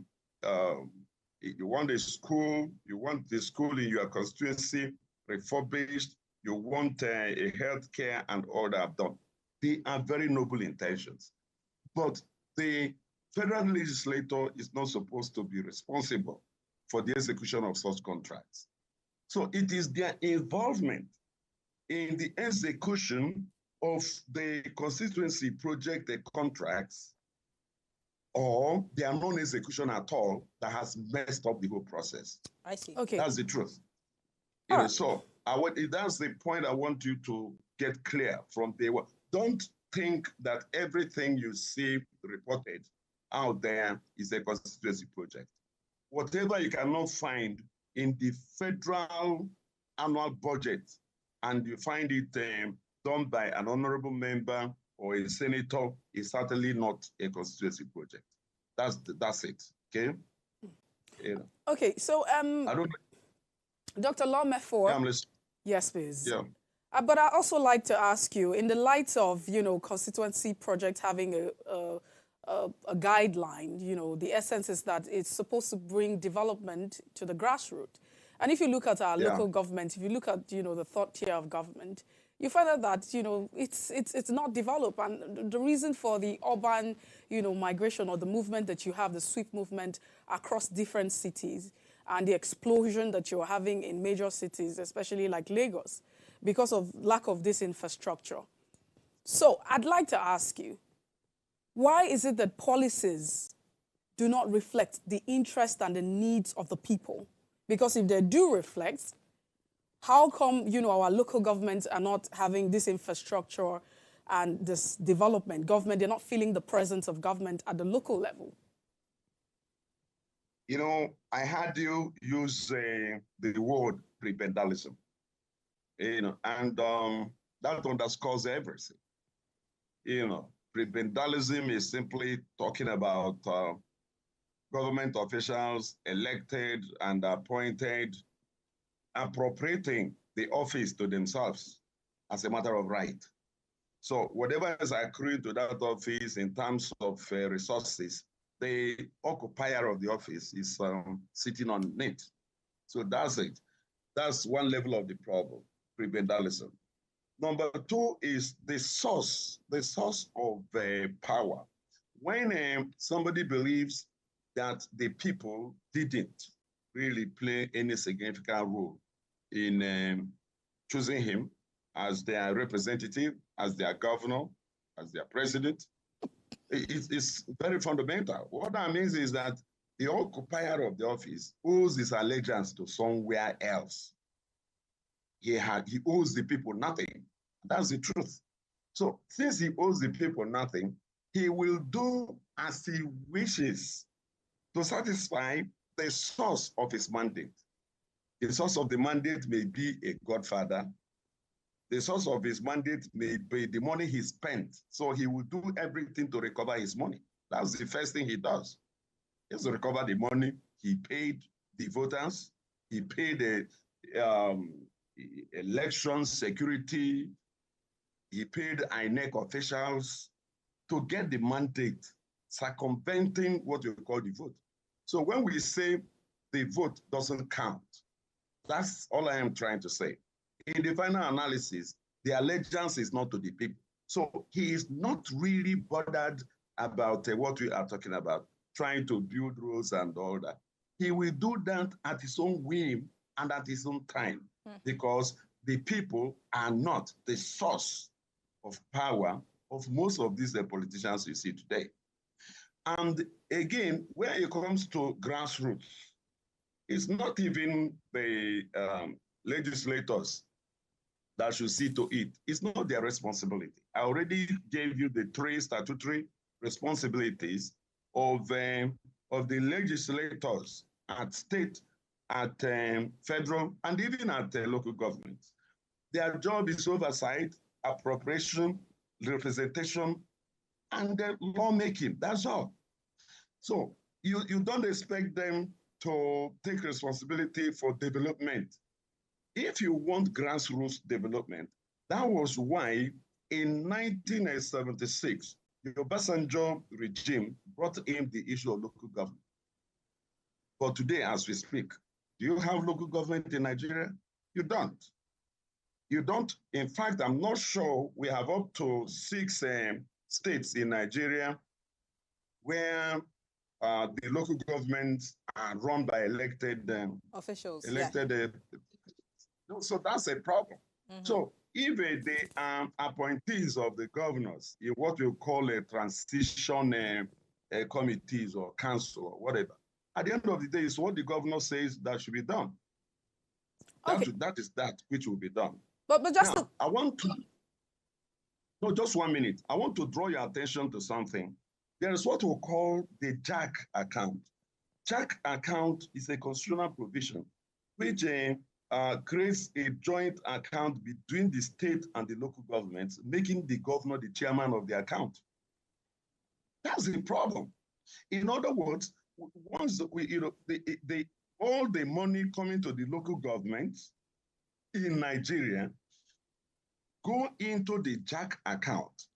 S6: school, you want the school in your constituency refurbished, you want a healthcare and all that done. They are very noble intentions. But the federal legislator is not supposed to be responsible for the execution of such contracts. So it is their involvement in the execution of the constituency project contracts or their non-execution at all that has messed up the whole process.
S1: I see.
S2: Okay.
S6: That's the truth. So that's the point I want you to get clear from day one. Don't think that everything you see reported out there is a constituency project. Whatever you cannot find in the federal annual budget and you find it done by an honorable member or a senator is certainly not a constituency project. That's it, okay?
S2: Okay, so Dr. Lomefor. Yes, please.
S6: Yeah.
S2: But I also like to ask you, in the light of, constituency project having a guideline, the essence is that it's supposed to bring development to the grassroots. And if you look at our local government, if you look at, the third tier of government, you find out that, it's not developed. And the reason for the urban, migration or the movement that you have, the sweep movement across different cities and the explosion that you're having in major cities, especially like Lagos, because of lack of this infrastructure. So I'd like to ask you, why is it that policies do not reflect the interest and the needs of the people? Because if they do reflect, how come, our local governments are not having this infrastructure and this development? They're not feeling the presence of government at the local level.
S6: I had you use the word prebendalism, and that underscores everything. Prebendalism is simply talking about government officials elected and appointed appropriating the office to themselves as a matter of right. So whatever is accruing to that office in terms of resources, the occupier of the office is sitting on it. So that's it. That's one level of the problem, prebendalism. Number two is the source of power. When somebody believes that the people didn't really play any significant role in choosing him as their representative, as their governor, as their president, it's very fundamental. What that means is that the occupier of the office owes his allegiance to somewhere else. He owes the people nothing. That's the truth. So since he owes the people nothing, he will do as he wishes to satisfy the source of his mandate. The source of the mandate may be a godfather. The source of his mandate may be the money he spent. So he will do everything to recover his money. That's the first thing he does. He has to recover the money. He paid the voters. He paid the election security. He paid INEC officials to get the mandate, circumventing what you call the vote. So when we say the vote doesn't count, that's all I am trying to say. In the final analysis, the allegiance is not to the people. So he is not really bothered about what we are talking about, trying to build roads and all that. He will do that at his own whim and at his own time, because the people are not the source of power of most of these politicians you see today. And again, when it comes to grassroots, it's not even the legislators that should see to it. It's not their responsibility. I already gave you the 3 statutory responsibilities of the legislators at state, at federal, and even at local governments. Their job is oversight, appropriation, representation, and lawmaking. That's all. So you don't expect them to take responsibility for development. If you want grassroots development, that was why in 1976, the Obasanjo regime brought in the issue of local government. But today, as we speak, do you have local government in Nigeria? You don't. You don't. In fact, I'm not sure we have up to 6 states in Nigeria where the local governments are run by elected
S1: officials.
S6: So that's a problem. So if they are appointees of the governors in what we call a transition committees or council or whatever, at the end of the day, it's what the governor says that should be done.
S1: Okay.
S6: That is that which will be done.
S1: But just
S6: now, I want to, no, just 1 minute. I want to draw your attention to something. There is what we call the JAC account. JAC account is a constitutional provision which creates a joint account between the state and the local governments, making the governor the chairman of the account. That's the problem. In other words, once all the money coming to the local governments in Nigeria go into the JAC account,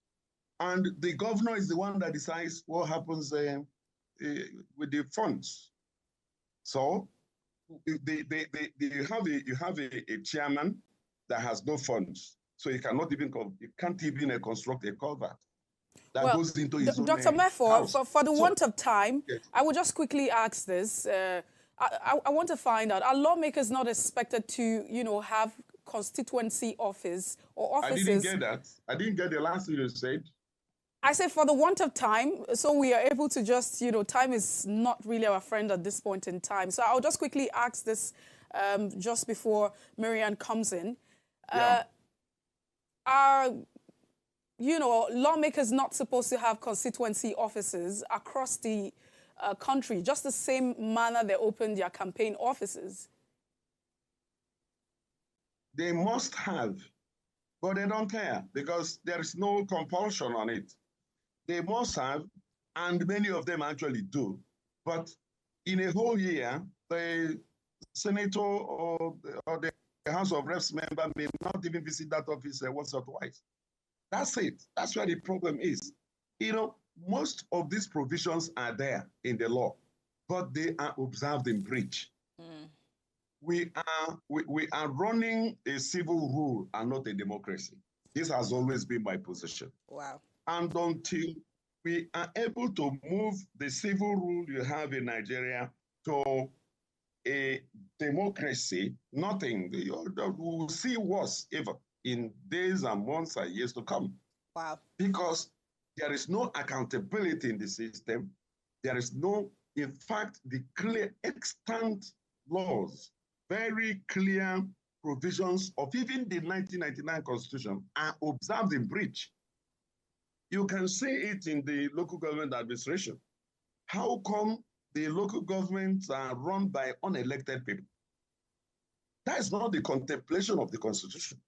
S6: and the governor is the one that decides what happens with the funds. So you have a chairman that has no funds, so he can't even construct a culvert. That goes into his own
S2: Dr. Mefo, for the want of time,
S6: yes.
S2: I will just quickly ask this. I want to find out, are lawmakers not expected to, have constituency office or offices?
S6: I didn't get that. I didn't get the last thing you said.
S2: I say for the want of time, so we are able to just, time is not really our friend at this point in time. So I'll just quickly ask this just before Marianne comes in. Are, lawmakers not supposed to have constituency offices across the country, just the same manner they open their campaign offices?
S6: They must have, but they don't care because there is no compulsion on it. They must have, and many of them actually do. But in a whole year, the senator or the House of Reps member may not even visit that office once or twice. That's it. That's where the problem is. Most of these provisions are there in the law, but they are observed in breach. We are running a civil rule and not a democracy. This has always been my position.
S1: Wow.
S6: And until we are able to move the civil rule you have in Nigeria to a democracy, nothing. We'll see worse even in days and months and years to come.
S1: Wow.
S6: Because there is no accountability in the system. There is no, in fact, the clear extant laws, very clear provisions of even the 1999 Constitution are observed in breach. You can see it in the local government administration. How come the local governments are run by unelected people? That is not the contemplation of the Constitution.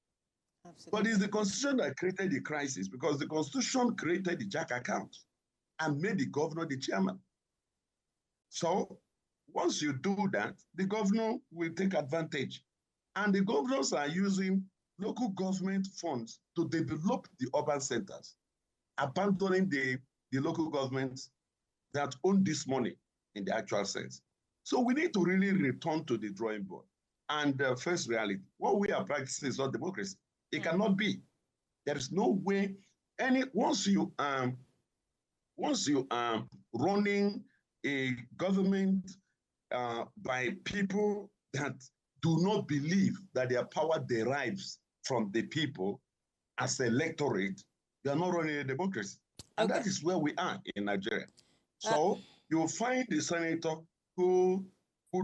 S6: Absolutely. But it's the Constitution that created the crisis, because the Constitution created the JAC account and made the governor the chairman. So once you do that, the governor will take advantage. And the governors are using local government funds to develop the urban centers, abandoning the local governments that own this money in the actual sense. So we need to really return to the drawing board and face reality. What we are practicing is not democracy. It cannot be. There is no way. Once you are running a government by people that do not believe that their power derives from the people as electorate, they are not running a democracy. And that is where we are in Nigeria. So you'll find the senator who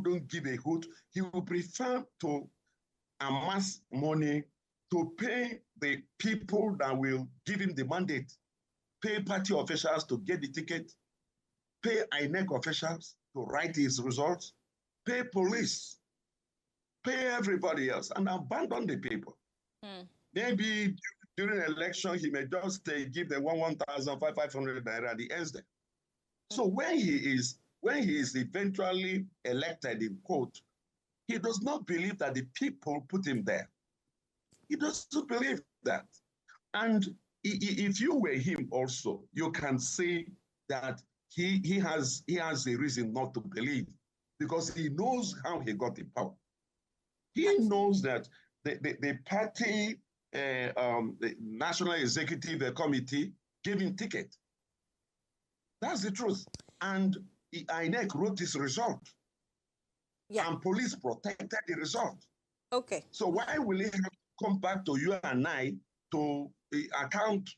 S6: don't give a hoot. He will prefer to amass money to pay the people that will give him the mandate, pay party officials to get the ticket, pay INEC officials to write his results, pay police, pay everybody else, and abandon the people. Maybe during an election, he may just give them 1,500 naira, and he ends them. So when he is eventually elected in quote, he does not believe that the people put him there. He doesn't believe that. And if you were him also, you can see that he has a reason not to believe, because he knows how he got the power. He knows that the party, the National Executive Committee gave him ticket. That's the truth. And INEC wrote this result. Yeah. And police protected the result.
S1: Okay.
S6: So why will he have to come back to you and I to account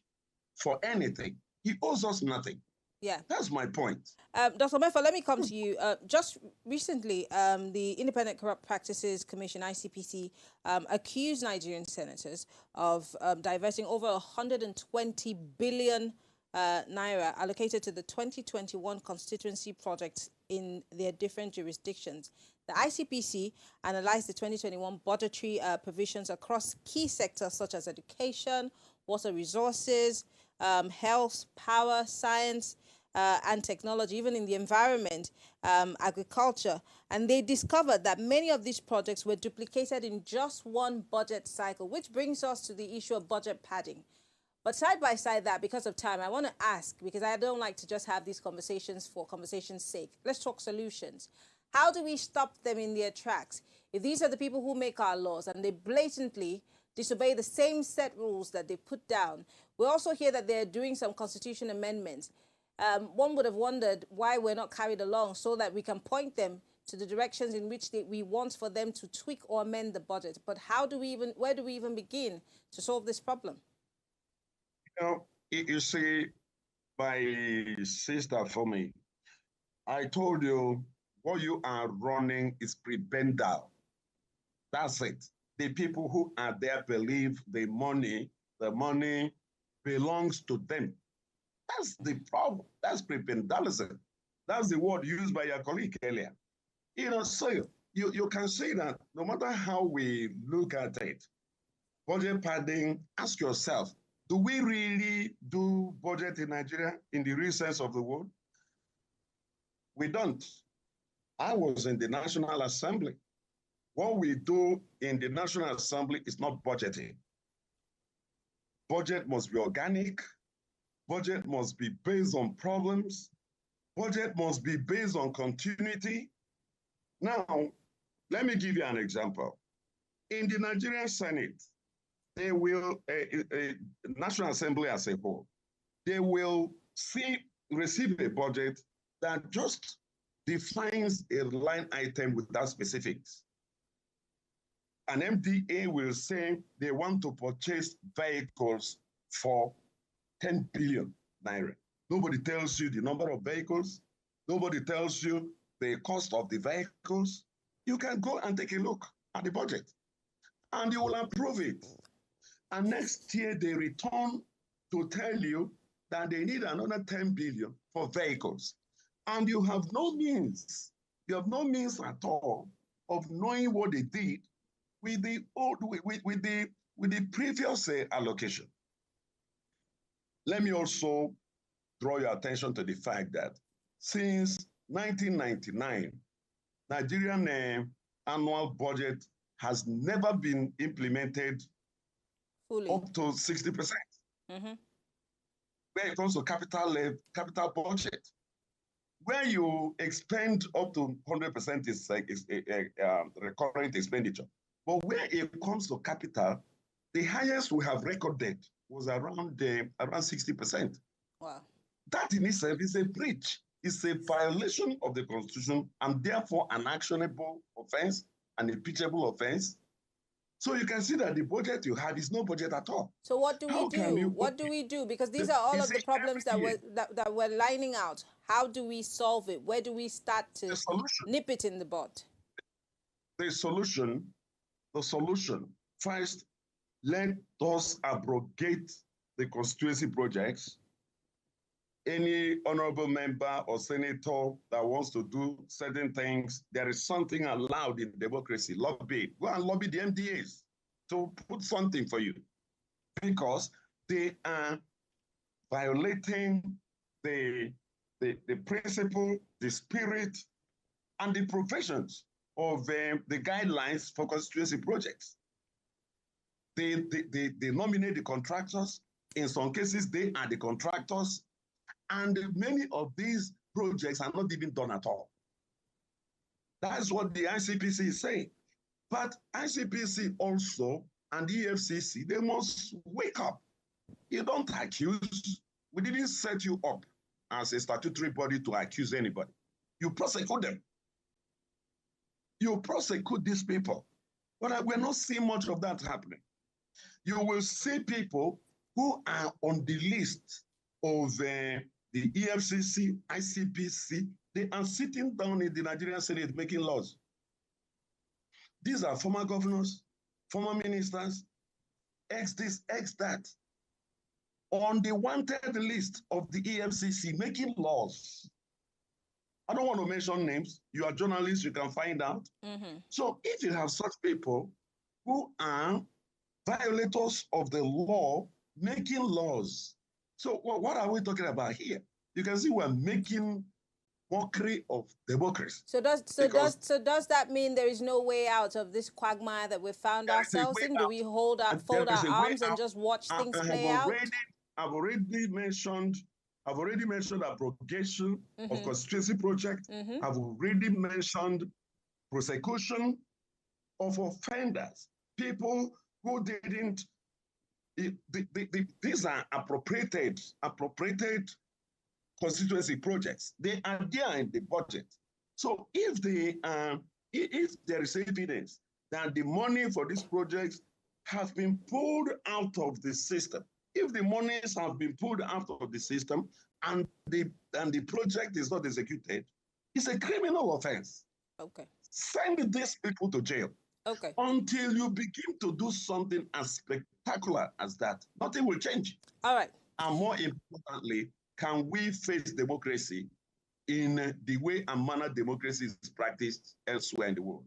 S6: for anything? He owes us nothing.
S1: Yeah.
S6: That's my point.
S1: Dr. Mefa, let me come to you. Just recently, the Independent Corrupt Practices Commission, ICPC, accused Nigerian senators of diverting over 120 billion naira allocated to the 2021 constituency projects in their different jurisdictions. The ICPC analyzed the 2021 budgetary provisions across key sectors such as education, water resources, health, power, science, and technology, even in the environment, agriculture. And they discovered that many of these projects were duplicated in just one budget cycle, which brings us to the issue of budget padding. But side by side that, because of time, I want to ask, because I don't like to just have these conversations for conversation's sake. Let's talk solutions. How do we stop them in their tracks? If these are the people who make our laws and they blatantly disobey the same set rules that they put down, we also hear that they're doing some constitution amendments. One would have wondered why we're not carried along so that we can point them to the directions in which we want for them to tweak or amend the budget. But where do we even begin to solve this problem?
S6: You know, you see, my sister for me, I told you what you are running is prebendal. That's it. The people who are there believe the money belongs to them. That's the problem. That's prebendalism. That's the word used by your colleague earlier. You know, so you can see that no matter how we look at it, budget padding, ask yourself, do we really do budget in Nigeria in the real sense of the word? We don't. I was in the National Assembly. What we do in the National Assembly is not budgeting. Budget must be organic. Budget must be based on problems. Budget must be based on continuity. Now, let me give you an example. In the Nigerian Senate, they will, National Assembly as a whole, they will receive a budget that just defines a line item without specifics. An MDA will say they want to purchase vehicles for 10 billion naira. Nobody tells you the number of vehicles. Nobody tells you the cost of the vehicles. You can go and take a look at the budget and you will approve it. And next year they return to tell you that they need another 10 billion for vehicles. And you have no means at all of knowing what they did with the previous allocation. Let me also draw your attention to the fact that since 1999, Nigerian annual budget has never been implemented fully, up to 60%. Mm-hmm. When it comes to capital budget, where you expend up to 100% is recurrent expenditure. But where it comes to capital, the highest we have recorded was around 60%.
S1: Wow.
S6: That in itself is a breach. It's a violation of the Constitution and therefore an actionable offense, an impeachable offense. So you can see that the budget you have is no budget at all.
S1: So what do we do? What do we do? Because these are all of the problems that we're lining out. How do we solve it? Where do we start to nip it in the bud?
S6: The solution, first, let us abrogate the constituency projects. Any honorable member or senator that wants to do certain things, there is something allowed in democracy. Lobby. Go and lobby the MDAs to put something for you, because they are violating the the principle, the spirit, and the professions of the guidelines for constituency projects. They nominate the contractors. In some cases, they are the contractors. And many of these projects are not even done at all. That's what the ICPC is saying. But ICPC also and the EFCC, they must wake up. You don't accuse. We didn't set you up as a statutory body to accuse anybody. You prosecute them. You prosecute these people. But we're not seeing much of that happening. You will see people who are on the list of the EFCC, ICPC. They are sitting down in the Nigerian Senate making laws. These are former governors, former ministers, ex this, ex that, on the wanted list of the EFCC making laws. I don't want to mention names. You are journalists, you can find out. So if you have such people who are violators of the law making laws, so what are we talking about here? You can see we're making mockery of democracy.
S1: So does that mean there is no way out of this quagmire that we've found ourselves in? Do we fold our arms and just watch things play out?
S6: I've already mentioned abrogation of constituency project. I've already mentioned prosecution of offenders, people who didn't. These are appropriated constituency projects. They are there in the budget. So if there is evidence that the money for these projects have been pulled out of the system, if the monies have been pulled out of the system and the project is not executed, it's a criminal offense.
S1: Okay.
S6: Send these people to jail.
S1: Okay.
S6: Until you begin to do something as spectacular as that, nothing will change.
S1: All right.
S6: And more importantly, can we face democracy in the way and manner democracy is practiced elsewhere in the world?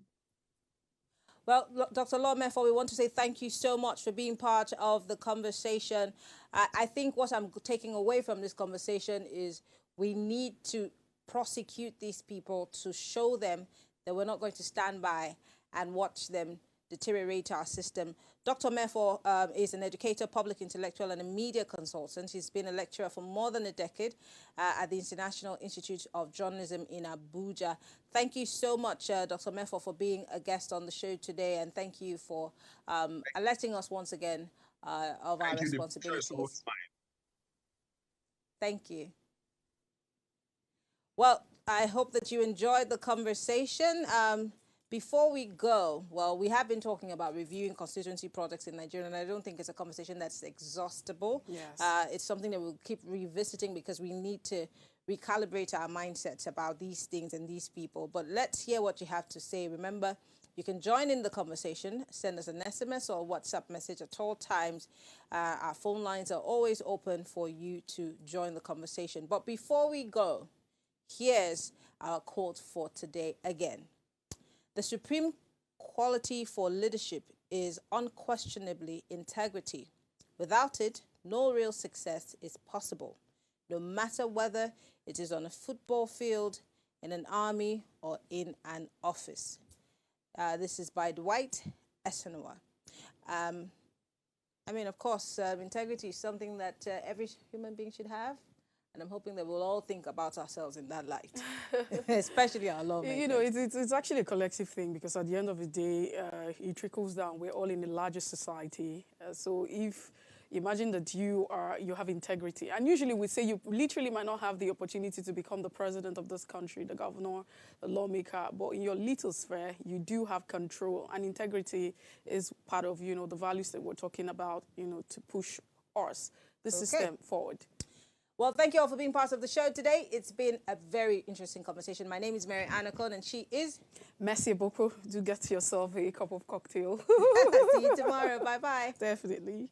S1: Well, Dr. Lawmefo, we want to say thank you so much for being part of the conversation. I think what I'm taking away from this conversation is we need to prosecute these people to show them that we're not going to stand by and watch them deteriorate our system. Dr. Mefo is an educator, public intellectual, and a media consultant. He's been a lecturer for more than a decade at the International Institute of Journalism in Abuja. Thank you so much, Dr. Mefo, for being a guest on the show today, and thank you for alerting us once again of our responsibilities. Thank you. Well, I hope that you enjoyed the conversation. Before we go, well, we have been talking about reviewing constituency projects in Nigeria, and I don't think it's a conversation that's exhaustible.
S2: Yes.
S1: It's something that we'll keep revisiting because we need to recalibrate our mindsets about these things and these people. But let's hear what you have to say. Remember, you can join in the conversation, send us an SMS or WhatsApp message at all times. Our phone lines are always open for you to join the conversation. But before we go, here's our quote for today again. The supreme quality for leadership is unquestionably integrity. Without it, no real success is possible, no matter whether it is on a football field, in an army, or in an office. This is by Dwight Eisenhower. I mean, of course, integrity is something that every human being should have. And I'm hoping that we'll all think about ourselves in that light, especially our lawmakers.
S2: You know, it's actually a collective thing because at the end of the day, it trickles down. We're all in the largest society. So if imagine that you have integrity, and usually we say you literally might not have the opportunity to become the president of this country, the governor, the lawmaker, but in your little sphere, you do have control, and integrity is part of, you know, the values that we're talking about, you know, to push us, the system forward.
S1: Well, thank you all for being part of the show today. It's been a very interesting conversation. My name is Mary Anacon, and she is...
S2: Merci beaucoup. Do get yourself a cup of cocktail.
S1: See you tomorrow. Bye-bye.
S2: Definitely.